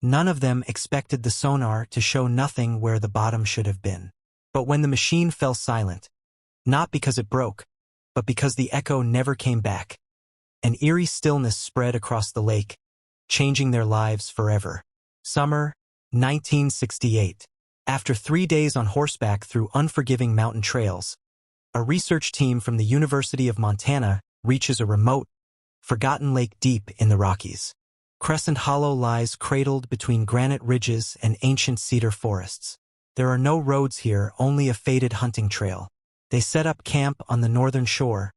None of them expected the sonar to show nothing where the bottom should have been. But when the machine fell silent, not because it broke, but because the echo never came back, an eerie stillness spread across the lake, changing their lives forever. Summer, 1968. After 3 days on horseback through unforgiving mountain trails, a research team from the University of Montana reaches a remote, forgotten lake deep in the Rockies. Crescent Hollow lies cradled between granite ridges and ancient cedar forests. There are no roads here, only a faded hunting trail. They set up camp on the northern shore,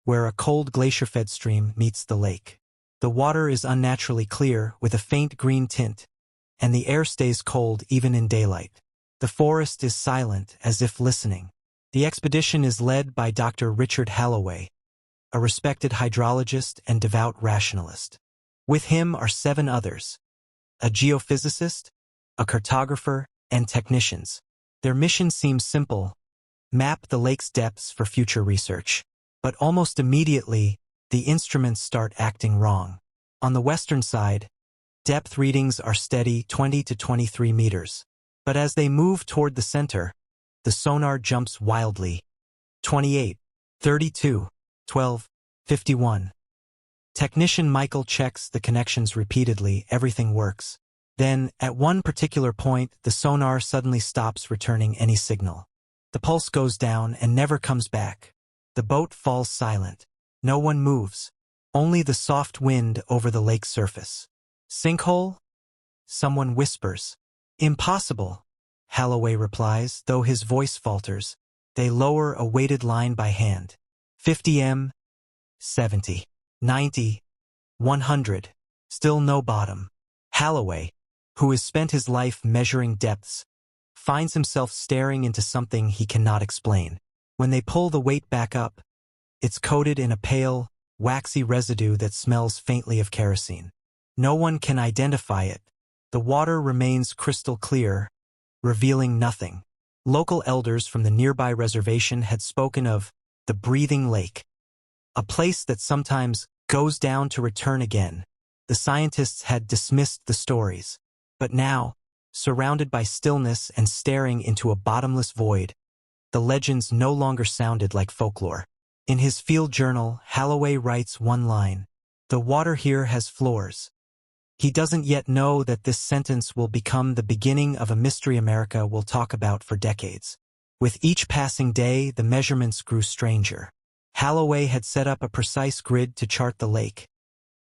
where a cold glacier-fed stream meets the lake. The water is unnaturally clear, with a faint green tint, and the air stays cold even in daylight. The forest is silent, as if listening. The expedition is led by Dr. Richard Halloway, a respected hydrologist and devout rationalist. With him are 7 others, a geophysicist, a cartographer, and technicians. Their mission seems simple: map the lake's depths for future research. But almost immediately, the instruments start acting wrong. On the western side, depth readings are steady 20 to 23 meters. But as they move toward the center, the sonar jumps wildly. 28, 32, 12, 51. Technician Michael checks the connections repeatedly. Everything works. Then, at one particular point, the sonar suddenly stops returning any signal. The pulse goes down and never comes back. The boat falls silent. No one moves. Only the soft wind over the lake's surface. Sinkhole? Someone whispers. Impossible, Halloway replies, though his voice falters. They lower a weighted line by hand. 50 m, 70, 90, 100. Still no bottom. Halloway, who has spent his life measuring depths, finds himself staring into something he cannot explain. When they pull the weight back up, it's coated in a pale, waxy residue that smells faintly of kerosene. No one can identify it. The water remains crystal clear, revealing nothing. Local elders from the nearby reservation had spoken of the breathing lake, a place that sometimes goes down to return again. The scientists had dismissed the stories. But now, surrounded by stillness and staring into a bottomless void, the legends no longer sounded like folklore. In his field journal, Halloway writes one line: "The water here has floors." He doesn't yet know that this sentence will become the beginning of a mystery America will talk about for decades. With each passing day, the measurements grew stranger. Halloway had set up a precise grid to chart the lake,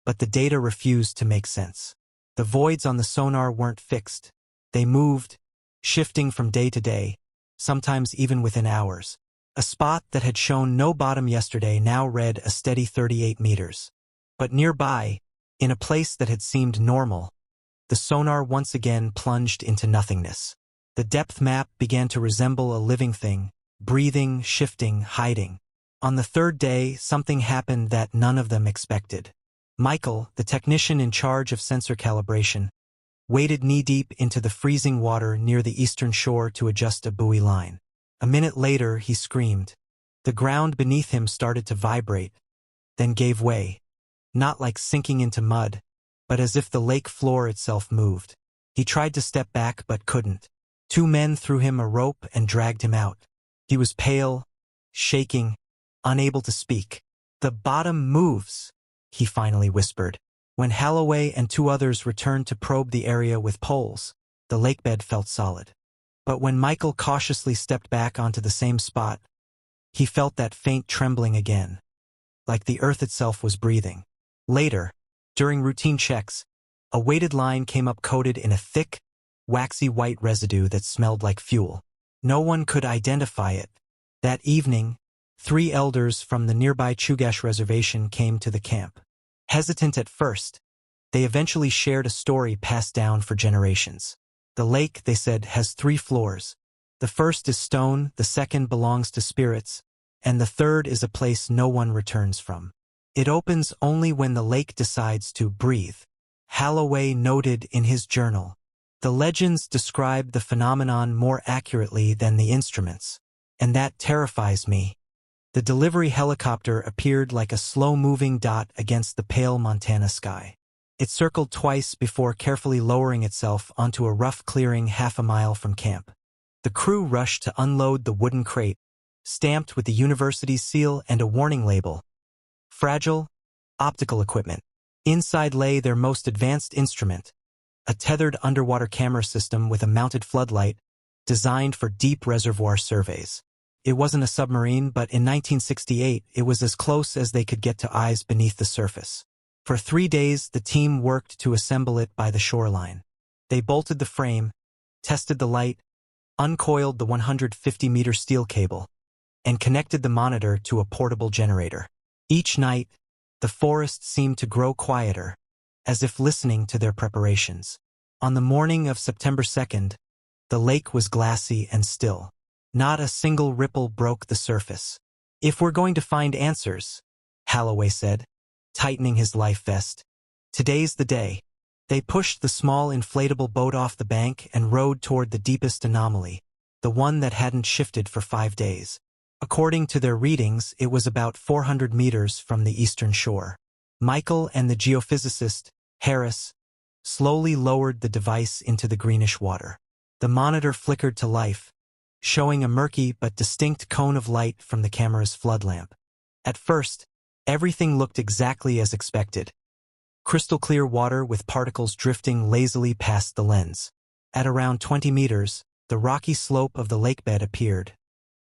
but the data refused to make sense. The voids on the sonar weren't fixed. They moved, shifting from day to day, sometimes even within hours. A spot that had shown no bottom yesterday now read a steady 38 meters. But nearby, in a place that had seemed normal, the sonar once again plunged into nothingness. The depth map began to resemble a living thing, breathing, shifting, hiding. On the 3rd day, something happened that none of them expected. Michael, the technician in charge of sensor calibration, waded knee-deep into the freezing water near the eastern shore to adjust a buoy line. A minute later, he screamed. The ground beneath him started to vibrate, then gave way, not like sinking into mud, but as if the lake floor itself moved. He tried to step back but couldn't. 2 men threw him a rope and dragged him out. He was pale, shaking, unable to speak. "The bottom moves," he finally whispered. When Halloway and 2 others returned to probe the area with poles, the lakebed felt solid. But when Michael cautiously stepped back onto the same spot, he felt that faint trembling again, like the earth itself was breathing. Later, during routine checks, a weighted line came up coated in a thick, waxy white residue that smelled like fuel. No one could identify it. That evening, 3 elders from the nearby Chugach reservation came to the camp. Hesitant at first, they eventually shared a story passed down for generations. The lake, they said, has 3 floors. The first is stone, the second belongs to spirits, and the third is a place no one returns from. It opens only when the lake decides to breathe. Halloway noted in his journal, "The legends describe the phenomenon more accurately than the instruments, and that terrifies me." The delivery helicopter appeared like a slow-moving dot against the pale Montana sky. It circled twice before carefully lowering itself onto a rough clearing half a mile from camp. The crew rushed to unload the wooden crate, stamped with the university's seal and a warning label. Fragile, optical equipment. Inside lay their most advanced instrument, a tethered underwater camera system with a mounted floodlight designed for deep reservoir surveys. It wasn't a submarine, but in 1968 it was as close as they could get to eyes beneath the surface. For 3 days, the team worked to assemble it by the shoreline. They bolted the frame, tested the light, uncoiled the 150-meter steel cable, and connected the monitor to a portable generator. Each night, the forest seemed to grow quieter, as if listening to their preparations. On the morning of September 2nd, the lake was glassy and still. Not a single ripple broke the surface. "If we're going to find answers," Holloway said, tightening his life vest, "today's the day." They pushed the small inflatable boat off the bank and rowed toward the deepest anomaly, the one that hadn't shifted for 5 days. According to their readings, it was about 400 meters from the eastern shore. Michael and the geophysicist, Harris, slowly lowered the device into the greenish water. The monitor flickered to life, showing a murky but distinct cone of light from the camera's flood lamp. At first, everything looked exactly as expected. Crystal clear water with particles drifting lazily past the lens. At around 20 meters, the rocky slope of the lakebed appeared.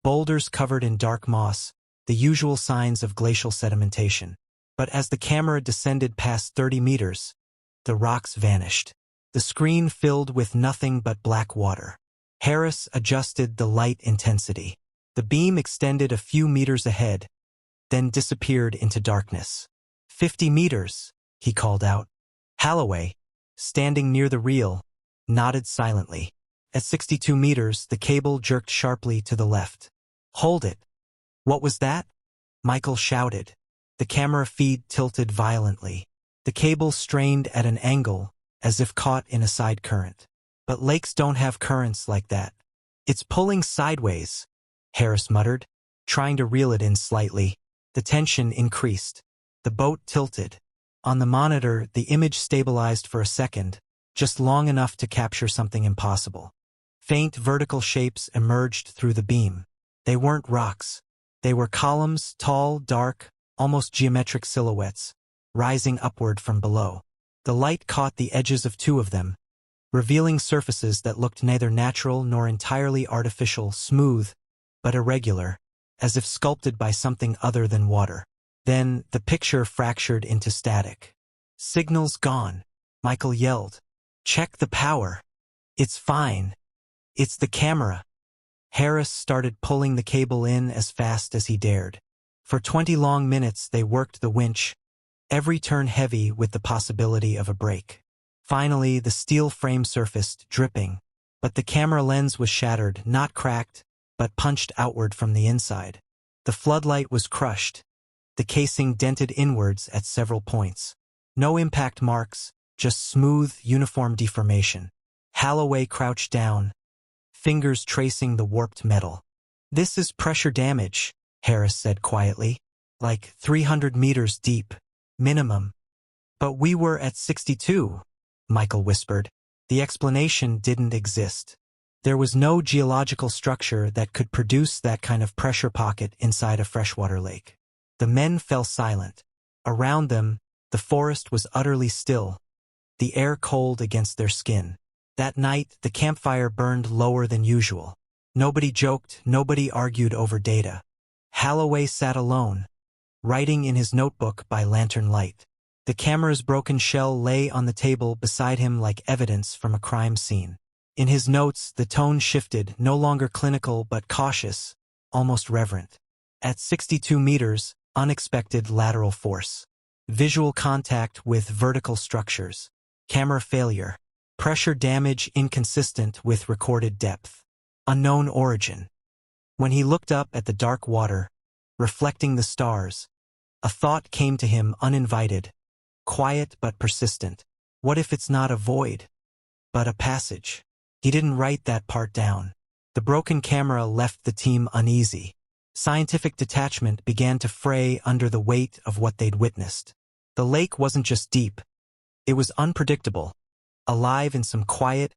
Boulders covered in dark moss, the usual signs of glacial sedimentation. But as the camera descended past 30 meters, the rocks vanished. The screen filled with nothing but black water. Harris adjusted the light intensity. The beam extended a few meters ahead, then disappeared into darkness. 50 meters, he called out. Holloway, standing near the reel, nodded silently. At 62 meters, the cable jerked sharply to the left. "Hold it." "What was that?" Michael shouted. The camera feed tilted violently. The cable strained at an angle, as if caught in a side current. "But lakes don't have currents like that." "It's pulling sideways," Harris muttered, trying to reel it in slightly. The tension increased. The boat tilted. On the monitor, the image stabilized for a second, just long enough to capture something impossible. Faint vertical shapes emerged through the beam. They weren't rocks. They were columns, tall, dark, almost geometric silhouettes, rising upward from below. The light caught the edges of 2 of them, revealing surfaces that looked neither natural nor entirely artificial, smooth, but irregular, as if sculpted by something other than water. Then, the picture fractured into static. "Signal's gone," Michael yelled. "Check the power." "It's fine. It's the camera." Harris started pulling the cable in as fast as he dared. For 20 long minutes they worked the winch, every turn heavy with the possibility of a break. Finally, the steel frame surfaced, dripping, but the camera lens was shattered, not cracked, but punched outward from the inside. The floodlight was crushed, the casing dented inwards at several points. No impact marks, just smooth, uniform deformation. Holloway crouched down, fingers tracing the warped metal. "This is pressure damage," Harris said quietly. "Like 300 meters deep, minimum." "But we were at 62, Michael whispered. The explanation didn't exist. There was no geological structure that could produce that kind of pressure pocket inside a freshwater lake. The men fell silent. Around them, the forest was utterly still, the air cold against their skin. That night, the campfire burned lower than usual. Nobody joked, nobody argued over data. Holloway sat alone, writing in his notebook by lantern light. The camera's broken shell lay on the table beside him like evidence from a crime scene. In his notes, the tone shifted, no longer clinical but cautious, almost reverent. At 62 meters, unexpected lateral force. Visual contact with vertical structures. Camera failure. Pressure damage inconsistent with recorded depth. Unknown origin. When he looked up at the dark water, reflecting the stars, a thought came to him uninvited, quiet but persistent. What if it's not a void, but a passage? He didn't write that part down. The broken camera left the team uneasy. Scientific detachment began to fray under the weight of what they'd witnessed. The lake wasn't just deep, It was unpredictable, alive in some quiet,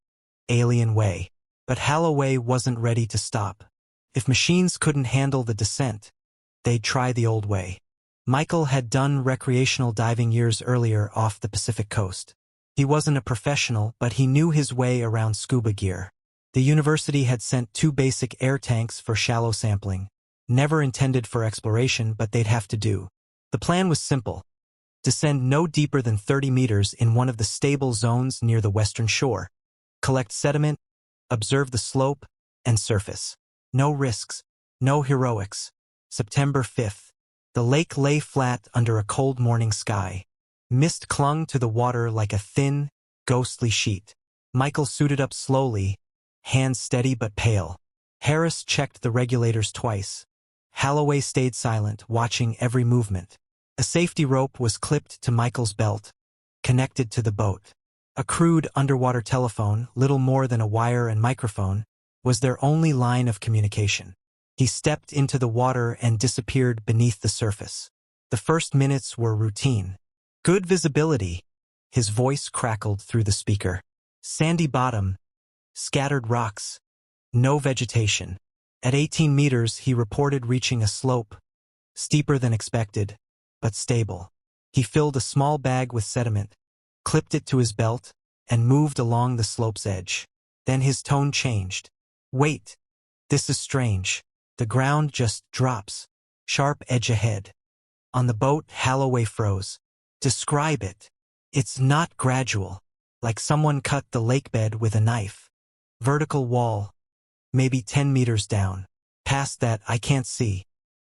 alien way. But Holloway wasn't ready to stop. If machines couldn't handle the descent, they'd try the old way. Michael had done recreational diving years earlier off the Pacific coast. He wasn't a professional, but he knew his way around scuba gear. The university had sent 2 basic air tanks for shallow sampling, never intended for exploration, but they'd have to do. The plan was simple: descend no deeper than 30 meters in one of the stable zones near the western shore, collect sediment, observe the slope, and surface. No risks, no heroics. September 5th. The lake lay flat under a cold morning sky. Mist clung to the water like a thin, ghostly sheet. Michael suited up slowly, hands steady but pale. Harris checked the regulators twice. Holloway stayed silent, watching every movement. A safety rope was clipped to Michael's belt, connected to the boat. A crude underwater telephone, little more than a wire and microphone, was their only line of communication. He stepped into the water and disappeared beneath the surface. The first minutes were routine. Good visibility. His voice crackled through the speaker. Sandy bottom, scattered rocks, no vegetation. At 18 meters, he reported reaching a slope, steeper than expected, but stable. He filled a small bag with sediment, clipped it to his belt, and moved along the slope's edge. Then his tone changed. Wait, this is strange. The ground just drops. Sharp edge ahead. On the boat, Holloway froze. Describe it. It's not gradual, like someone cut the lakebed with a knife. Vertical wall, maybe 10 meters down. Past that, I can't see.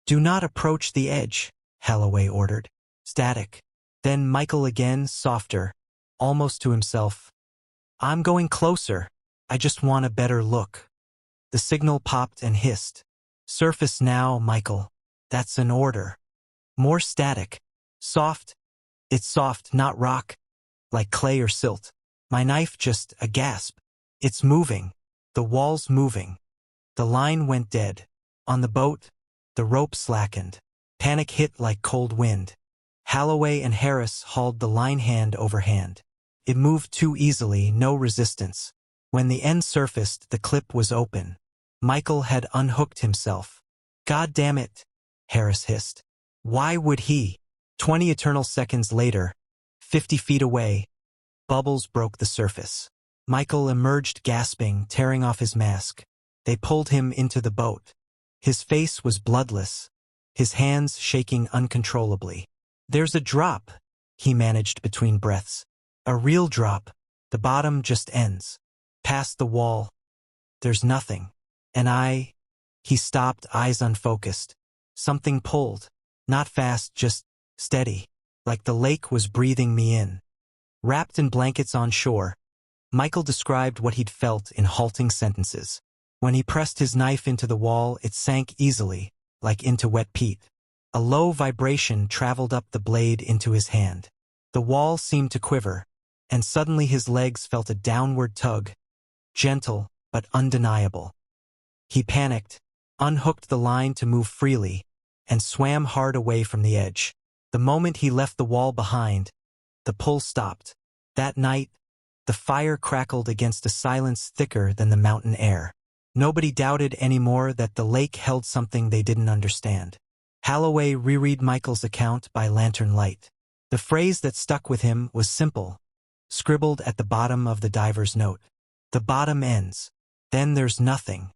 Do not approach the edge, Holloway ordered. Static. Then Michael again, softer, almost to himself. I'm going closer. I just want a better look. The signal popped and hissed. Surface now, Michael. That's an order. More static. Soft. It's soft, not rock, like clay or silt. My knife just a gasp. It's moving. The wall's moving. The line went dead. On the boat, the rope slackened. Panic hit like cold wind. Holloway and Harris hauled the line hand over hand. It moved too easily, no resistance. When the end surfaced, the clip was open. Michael had unhooked himself. God damn it, Harris hissed. Why would he? 20 eternal seconds later, 50 feet away, bubbles broke the surface. Michael emerged gasping, tearing off his mask. They pulled him into the boat. His face was bloodless, his hands shaking uncontrollably. There's a drop, he managed between breaths. A real drop. The bottom just ends. Past the wall. There's nothing. And he stopped, eyes unfocused. Something pulled. Not fast, just steady. Like the lake was breathing me in. Wrapped in blankets on shore, Michael described what he'd felt in halting sentences. When he pressed his knife into the wall, it sank easily, like into wet peat. A low vibration traveled up the blade into his hand. The wall seemed to quiver, and suddenly his legs felt a downward tug, gentle but undeniable. He panicked, unhooked the line to move freely, and swam hard away from the edge. The moment he left the wall behind, the pull stopped. That night, the fire crackled against a silence thicker than the mountain air. Nobody doubted anymore that the lake held something they didn't understand. Holloway reread Michael's account by lantern light. The phrase that stuck with him was simple, scribbled at the bottom of the diver's note. The bottom ends. Then there's nothing.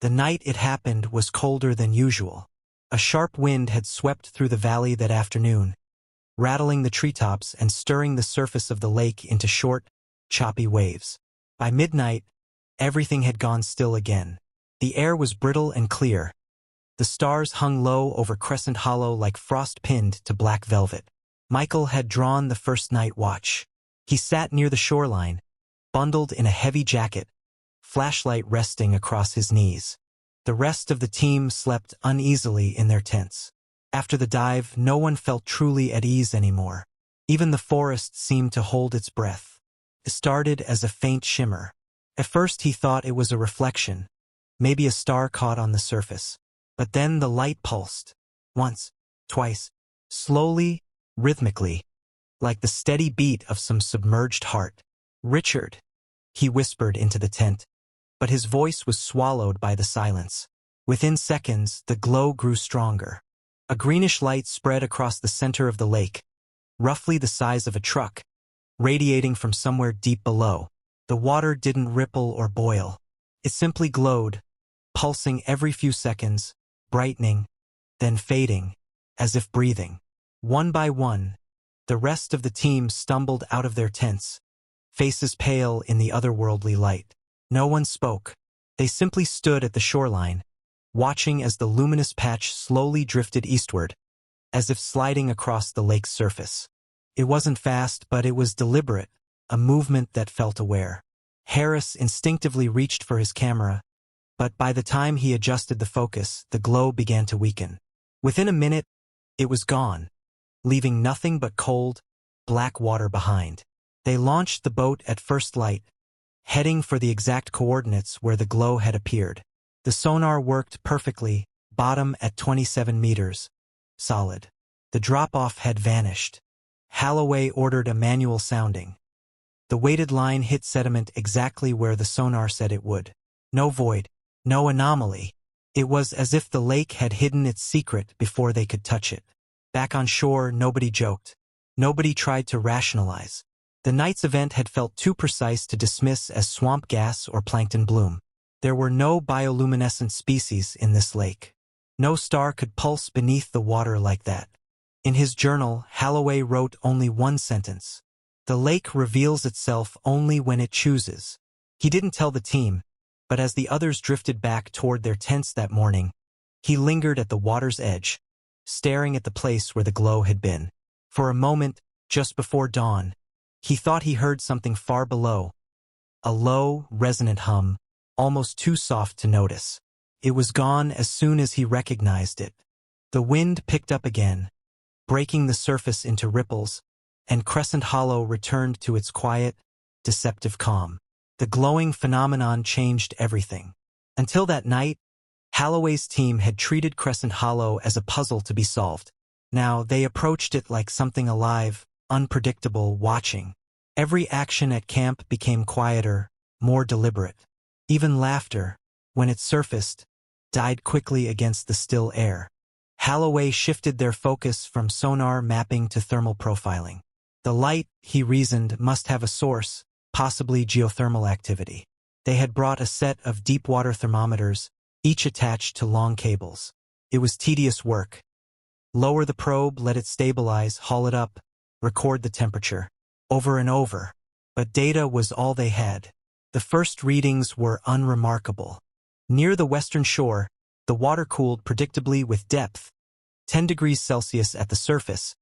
The night it happened was colder than usual. A sharp wind had swept through the valley that afternoon, rattling the treetops and stirring the surface of the lake into short, choppy waves. By midnight, everything had gone still again. The air was brittle and clear. The stars hung low over Crescent Hollow like frost pinned to black velvet. Michael had drawn the first night watch. He sat near the shoreline, bundled in a heavy jacket, flashlight resting across his knees. The rest of the team slept uneasily in their tents. After the dive, no one felt truly at ease anymore. Even the forest seemed to hold its breath. It started as a faint shimmer. At first he thought it was a reflection, maybe a star caught on the surface. But then the light pulsed. Once, twice, slowly, rhythmically. like the steady beat of some submerged heart. "Richard," he whispered into the tent, but his voice was swallowed by the silence. Within seconds, the glow grew stronger. A greenish light spread across the center of the lake, roughly the size of a truck, radiating from somewhere deep below. The water didn't ripple or boil. It simply glowed, pulsing every few seconds, brightening, then fading, as if breathing. One by one, the rest of the team stumbled out of their tents, faces pale in the otherworldly light. No one spoke. They simply stood at the shoreline, watching as the luminous patch slowly drifted eastward, as if sliding across the lake's surface. It wasn't fast, but it was deliberate, a movement that felt aware. Harris instinctively reached for his camera, but by the time he adjusted the focus, the glow began to weaken. Within a minute, it was gone, leaving nothing but cold, black water behind. They launched the boat at first light, heading for the exact coordinates where the glow had appeared. The sonar worked perfectly, bottom at 27 meters. Solid. The drop-off had vanished. Holloway ordered a manual sounding. The weighted line hit sediment exactly where the sonar said it would. No void, no anomaly. It was as if the lake had hidden its secret before they could touch it. Back on shore, nobody joked. Nobody tried to rationalize. The night's event had felt too precise to dismiss as swamp gas or plankton bloom. There were no bioluminescent species in this lake. No star could pulse beneath the water like that. In his journal, Holloway wrote only one sentence. The lake reveals itself only when it chooses. He didn't tell the team, but as the others drifted back toward their tents that morning, he lingered at the water's edge, staring at the place where the glow had been. For a moment, just before dawn, he thought he heard something far below, a low, resonant hum, almost too soft to notice. It was gone as soon as he recognized it. The wind picked up again, breaking the surface into ripples, and Crescent Hollow returned to its quiet, deceptive calm. The glowing phenomenon changed everything. Until that night, Holloway's team had treated Crescent Hollow as a puzzle to be solved. Now they approached it like something alive, unpredictable, watching. Every action at camp became quieter, more deliberate. Even laughter, when it surfaced, died quickly against the still air. Holloway shifted their focus from sonar mapping to thermal profiling. The light, he reasoned, must have a source, possibly geothermal activity. They had brought a set of deep-water thermometers, each attached to long cables. It was tedious work. Lower the probe, let it stabilize, haul it up, record the temperature. Over and over. But data was all they had. The first readings were unremarkable. Near the western shore, the water cooled predictably with depth, 10 degrees Celsius at the surface,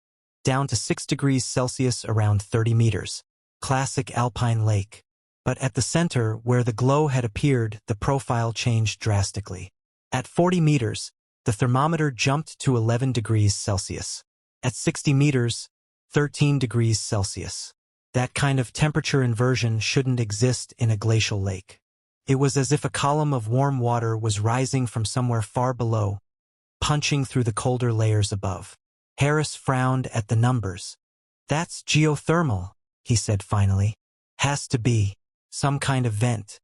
down to 6 degrees Celsius around 30 meters. Classic alpine lake. But at the center, where the glow had appeared, the profile changed drastically. At 40 meters, the thermometer jumped to 11 degrees Celsius. At 60 meters, 13 degrees Celsius. That kind of temperature inversion shouldn't exist in a glacial lake. It was as if a column of warm water was rising from somewhere far below, punching through the colder layers above. Harris frowned at the numbers. "That's geothermal," he said finally. "Has to be. Some kind of vent."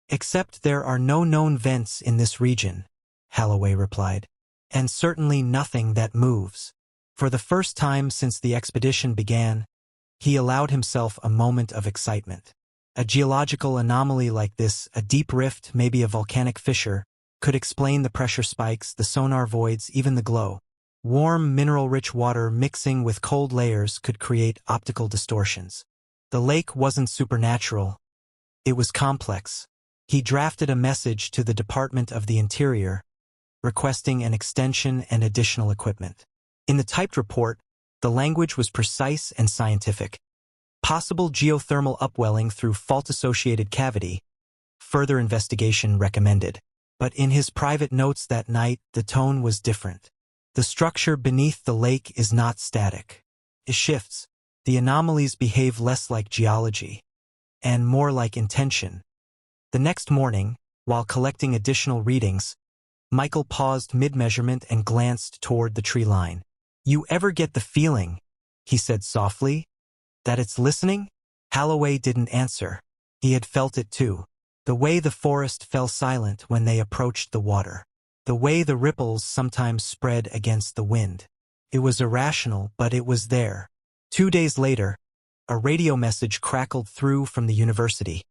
"Except there are no known vents in this region," Holloway replied. "And certainly nothing that moves." For the first time since the expedition began, he allowed himself a moment of excitement. A geological anomaly like this, a deep rift, maybe a volcanic fissure, could explain the pressure spikes, the sonar voids, even the glow. Warm, mineral-rich water mixing with cold layers could create optical distortions. The lake wasn't supernatural. It was complex. He drafted a message to the Department of the Interior, requesting an extension and additional equipment. In the typed report, the language was precise and scientific. Possible geothermal upwelling through fault-associated cavity. Further investigation recommended. But in his private notes that night, the tone was different. The structure beneath the lake is not static. It shifts. The anomalies behave less like geology, and more like intention. The next morning, while collecting additional readings, Michael paused mid-measurement and glanced toward the tree line. "You ever get the feeling," he said softly, That it's listening? Holloway didn't answer. He had felt it too. The way the forest fell silent when they approached the water. The way the ripples sometimes spread against the wind. It was irrational, but it was there. 2 days later, a radio message crackled through from the university.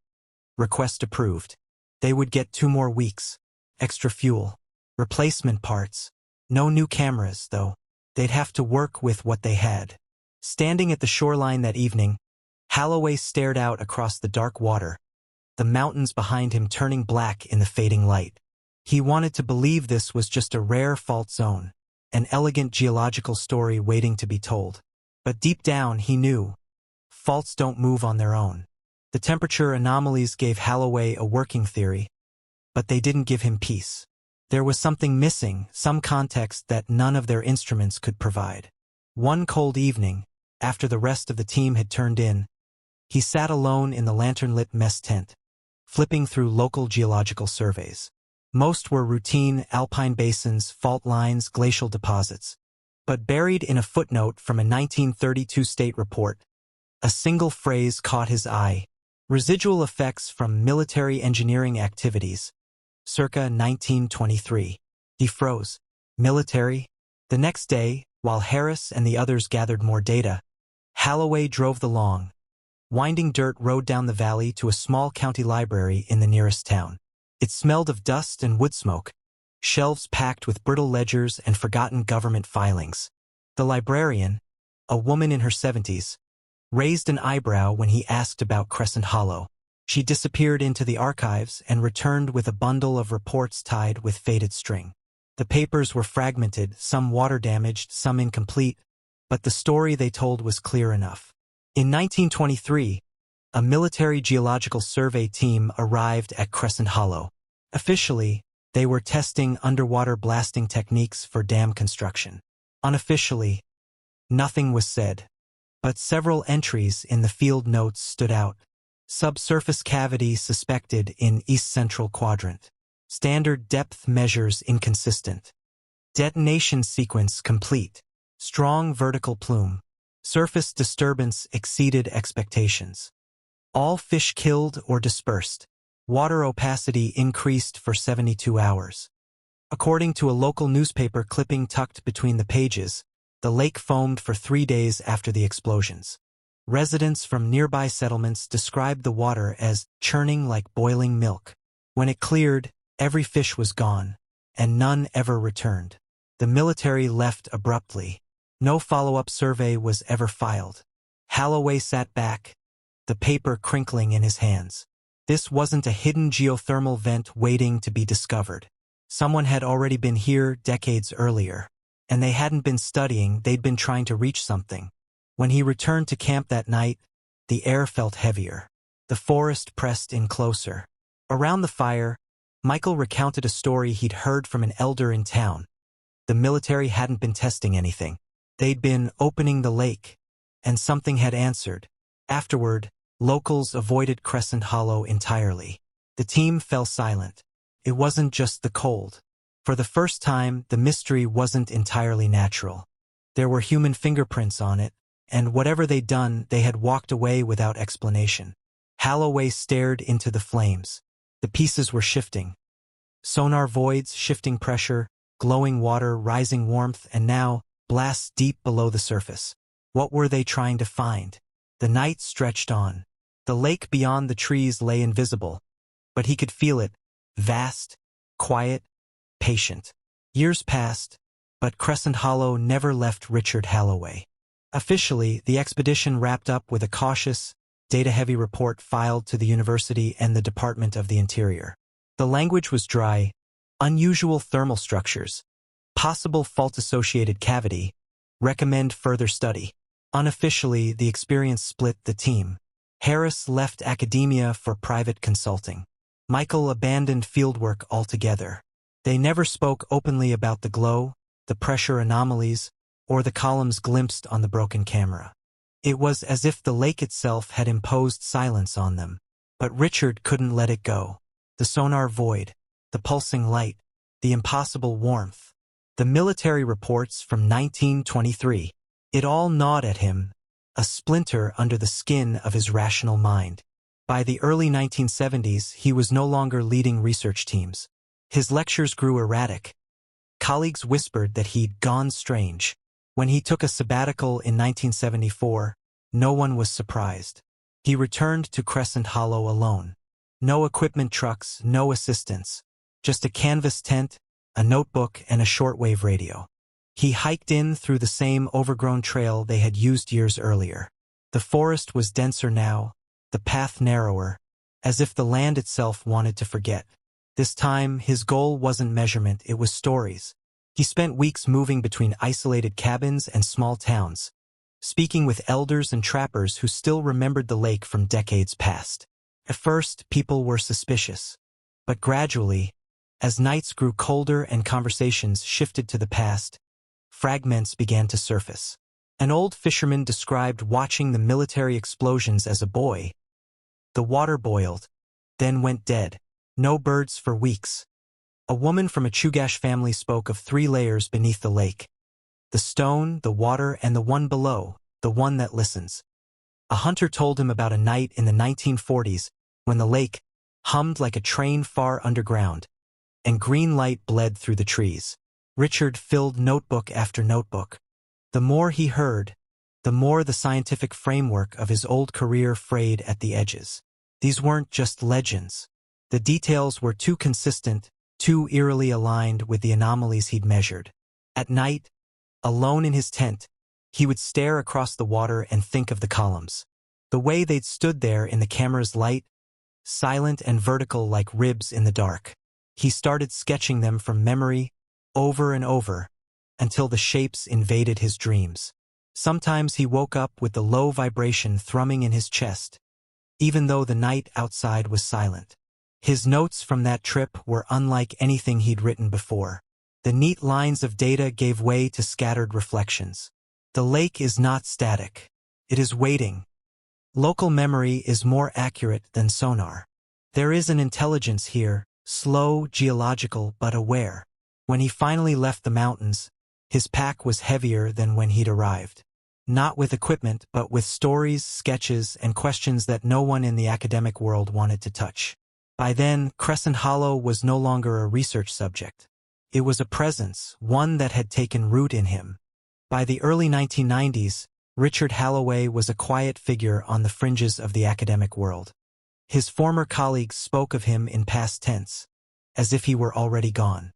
Request approved. They would get 2 more weeks. Extra fuel. Replacement parts. No new cameras, though. They'd have to work with what they had. Standing at the shoreline that evening, Holloway stared out across the dark water, the mountains behind him turning black in the fading light. He wanted to believe this was just a rare fault zone, an elegant geological story waiting to be told. But deep down, he knew. Faults don't move on their own. The temperature anomalies gave Holloway a working theory, but they didn't give him peace. There was something missing, some context that none of their instruments could provide. One cold evening, after the rest of the team had turned in, he sat alone in the lantern-lit mess tent, flipping through local geological surveys. Most were routine alpine basins, fault lines, glacial deposits. But buried in a footnote from a 1932 state report, a single phrase caught his eye: residual effects from military engineering activities, circa 1923. He froze. Military? The next day, while Harris and the others gathered more data, Holloway drove the long, winding dirt road down the valley to a small county library in the nearest town. It smelled of dust and wood smoke, shelves packed with brittle ledgers and forgotten government filings. The librarian, a woman in her 70s, raised an eyebrow when he asked about Crescent Hollow. She disappeared into the archives and returned with a bundle of reports tied with faded string. The papers were fragmented, some water-damaged, some incomplete, but the story they told was clear enough. In 1923, a military geological survey team arrived at Crescent Hollow. Officially, they were testing underwater blasting techniques for dam construction. Unofficially, nothing was said, but several entries in the field notes stood out. Subsurface cavity suspected in east-central quadrant. Standard depth measures inconsistent. Detonation sequence complete. Strong vertical plume. Surface disturbance exceeded expectations. All fish killed or dispersed. Water opacity increased for 72 hours. According to a local newspaper clipping tucked between the pages, the lake foamed for 3 days after the explosions. Residents from nearby settlements described the water as churning like boiling milk. When it cleared, every fish was gone, and none ever returned. The military left abruptly. No follow-up survey was ever filed. Holloway sat back, the paper crinkling in his hands. This wasn't a hidden geothermal vent waiting to be discovered. Someone had already been here decades earlier, and they hadn't been studying, they'd been trying to reach something. When he returned to camp that night, the air felt heavier. The forest pressed in closer. Around the fire, Michael recounted a story he'd heard from an elder in town. The military hadn't been testing anything. They'd been opening the lake, and something had answered. Afterward, locals avoided Crescent Hollow entirely. The team fell silent. It wasn't just the cold. For the first time, the mystery wasn't entirely natural. There were human fingerprints on it, and whatever they'd done, they had walked away without explanation. Holloway stared into the flames. The pieces were shifting. Sonar voids, shifting pressure, glowing water, rising warmth, and now, blasts deep below the surface. What were they trying to find? The night stretched on. The lake beyond the trees lay invisible, but he could feel it, vast, quiet, patient. Years passed, but Crescent Hollow never left Richard Holloway. Officially, the expedition wrapped up with a cautious, data-heavy report filed to the university and the Department of the Interior. The language was dry: unusual thermal structures, possible fault-associated cavity, recommend further study. Unofficially, the experience split the team. Harris left academia for private consulting. Michael abandoned fieldwork altogether. They never spoke openly about the glow, the pressure anomalies, or the columns glimpsed on the broken camera. It was as if the lake itself had imposed silence on them. But Richard couldn't let it go. The sonar void, the pulsing light, the impossible warmth, the military reports from 1923. It all gnawed at him, a splinter under the skin of his rational mind. By the early 1970s, he was no longer leading research teams. His lectures grew erratic. Colleagues whispered that he'd gone strange. When he took a sabbatical in 1974, no one was surprised. He returned to Crescent Hollow alone. No equipment trucks, no assistants. Just a canvas tent, a notebook, and a shortwave radio. He hiked in through the same overgrown trail they had used years earlier. The forest was denser now, the path narrower, as if the land itself wanted to forget. This time, his goal wasn't measurement, it was stories. He spent weeks moving between isolated cabins and small towns, speaking with elders and trappers who still remembered the lake from decades past. At first, people were suspicious. But gradually, as nights grew colder and conversations shifted to the past, fragments began to surface. An old fisherman described watching the military explosions as a boy. The water boiled, then went dead. No birds for weeks. A woman from a Chugach family spoke of 3 layers beneath the lake. The stone, the water, and the one below, the one that listens. A hunter told him about a night in the 1940s when the lake hummed like a train far underground, and green light bled through the trees. Richard filled notebook after notebook. The more he heard, the more the scientific framework of his old career frayed at the edges. These weren't just legends. The details were too consistent, too eerily aligned with the anomalies he'd measured. At night, alone in his tent, he would stare across the water and think of the columns. The way they'd stood there in the camera's light, silent and vertical like ribs in the dark. He started sketching them from memory, over and over, until the shapes invaded his dreams. Sometimes he woke up with the low vibration thrumming in his chest, even though the night outside was silent. His notes from that trip were unlike anything he'd written before. The neat lines of data gave way to scattered reflections. The lake is not static. It is waiting. Local memory is more accurate than sonar. There is an intelligence here, slow, geological, but aware. When he finally left the mountains, his pack was heavier than when he'd arrived. Not with equipment, but with stories, sketches, and questions that no one in the academic world wanted to touch. By then, Crescent Hollow was no longer a research subject. It was a presence, one that had taken root in him. By the early 1990s, Richard Halloway was a quiet figure on the fringes of the academic world. His former colleagues spoke of him in past tense, as if he were already gone.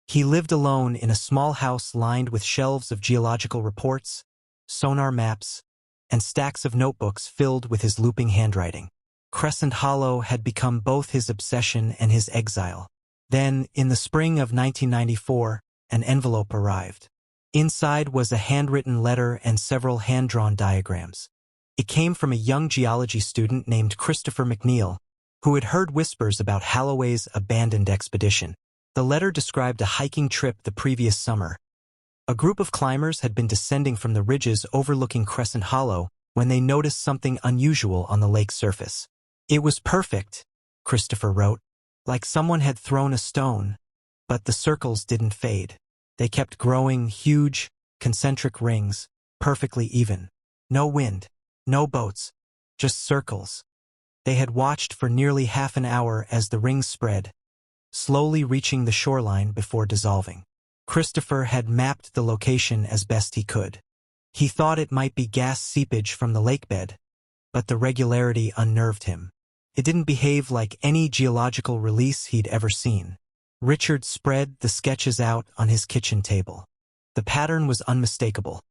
He lived alone in a small house lined with shelves of geological reports, sonar maps, and stacks of notebooks filled with his looping handwriting. Crescent Hollow had become both his obsession and his exile. Then, in the spring of 1994, an envelope arrived. Inside was a handwritten letter and several hand-drawn diagrams. It came from a young geology student named Christopher McNeil, who had heard whispers about Halloway's abandoned expedition. The letter described a hiking trip the previous summer. A group of climbers had been descending from the ridges overlooking Crescent Hollow when they noticed something unusual on the lake's surface. It was perfect, Christopher wrote, like someone had thrown a stone, but the circles didn't fade. They kept growing, huge, concentric rings, perfectly even. No wind, no boats, just circles. They had watched for nearly half an hour as the rings spread, slowly reaching the shoreline before dissolving. Christopher had mapped the location as best he could. He thought it might be gas seepage from the lakebed, but the regularity unnerved him. It didn't behave like any geological release he'd ever seen. Richard spread the sketches out on his kitchen table. The pattern was unmistakable.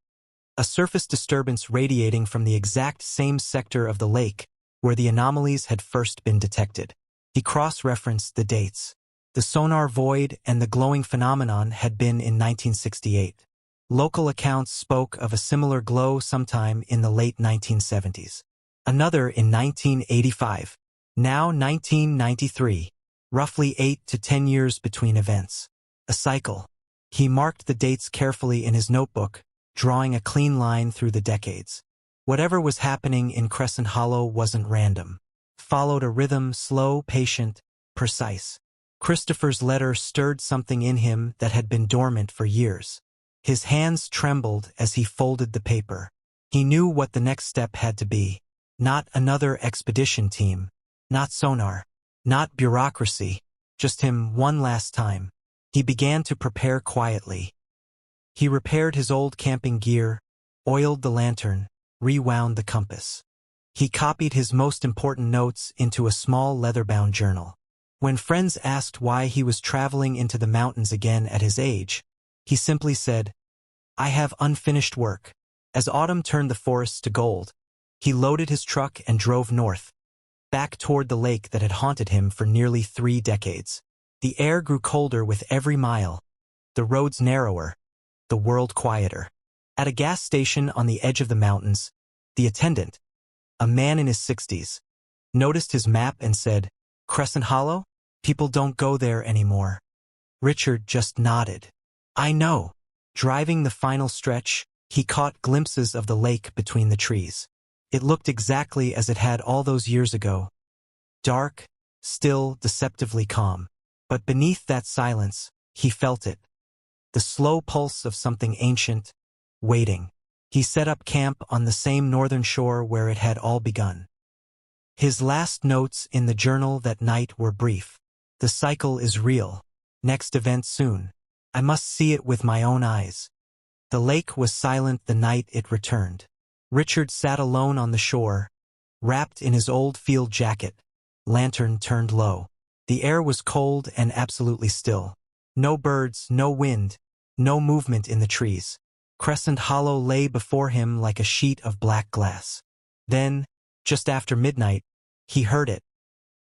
A surface disturbance radiating from the exact same sector of the lake where the anomalies had first been detected. He cross-referenced the dates. The sonar void and the glowing phenomenon had been in 1968. Local accounts spoke of a similar glow sometime in the late 1970s. Another in 1985. Now 1993. Roughly 8 to 10 years between events. A cycle. He marked the dates carefully in his notebook, drawing a clean line through the decades. Whatever was happening in Crescent Hollow wasn't random. Followed a rhythm, slow, patient, precise. Christopher's letter stirred something in him that had been dormant for years. His hands trembled as he folded the paper. He knew what the next step had to be. Not another expedition team. Not sonar. Not bureaucracy. Just him one last time. He began to prepare quietly. He repaired his old camping gear, oiled the lantern, rewound the compass. He copied his most important notes into a small leather-bound journal. When friends asked why he was traveling into the mountains again at his age, he simply said, "I have unfinished work." As autumn turned the forests to gold, he loaded his truck and drove north, back toward the lake that had haunted him for nearly 3 decades. The air grew colder with every mile, the roads narrower, the world quieter. At a gas station on the edge of the mountains, the attendant, a man in his 60s, noticed his map and said, "Crescent Hollow? People don't go there anymore." Richard just nodded. "I know." Driving the final stretch, he caught glimpses of the lake between the trees. It looked exactly as it had all those years ago. Dark, still, deceptively calm. But beneath that silence, he felt it. The slow pulse of something ancient, waiting. He set up camp on the same northern shore where it had all begun. His last notes in the journal that night were brief. "The cycle is real. Next event soon. I must see it with my own eyes." The lake was silent the night it returned. Richard sat alone on the shore, wrapped in his old field jacket, lantern turned low. The air was cold and absolutely still. No birds, no wind, no movement in the trees. Crescent Hollow lay before him like a sheet of black glass. Then, just after midnight, he heard it.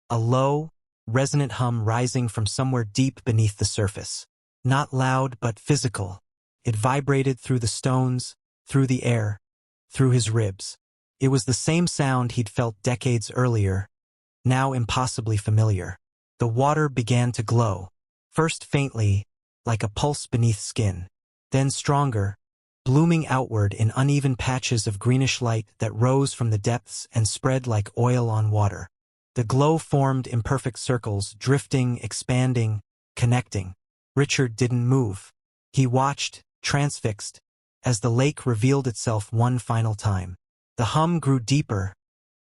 A low, resonant hum rising from somewhere deep beneath the surface. Not loud but physical. It vibrated through the stones, through the air, through his ribs. It was the same sound he'd felt decades earlier, now impossibly familiar. The water began to glow, first faintly, like a pulse beneath skin, then stronger, blooming outward in uneven patches of greenish light that rose from the depths and spread like oil on water. The glow formed imperfect circles, drifting, expanding, connecting. Richard didn't move. He watched, transfixed, as the lake revealed itself one final time. The hum grew deeper,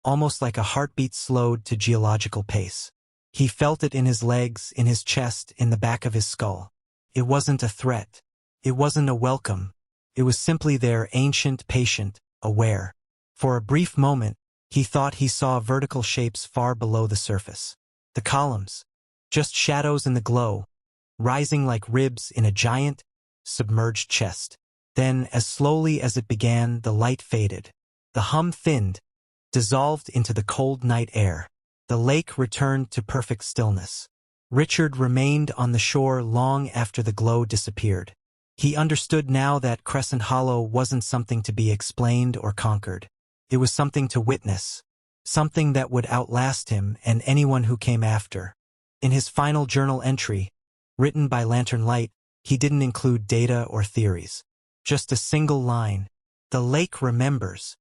almost like a heartbeat slowed to geological pace. He felt it in his legs, in his chest, in the back of his skull. It wasn't a threat. It wasn't a welcome. It was simply there, ancient, patient, aware. For a brief moment, he thought he saw vertical shapes far below the surface. The columns, just shadows in the glow, rising like ribs in a giant, submerged chest. Then, as slowly as it began, the light faded. The hum thinned, dissolved into the cold night air. The lake returned to perfect stillness. Richard remained on the shore long after the glow disappeared. He understood now that Crescent Hollow wasn't something to be explained or conquered. It was something to witness, something that would outlast him and anyone who came after. In his final journal entry, written by lantern light, he didn't include data or theories. Just a single line. "The lake remembers."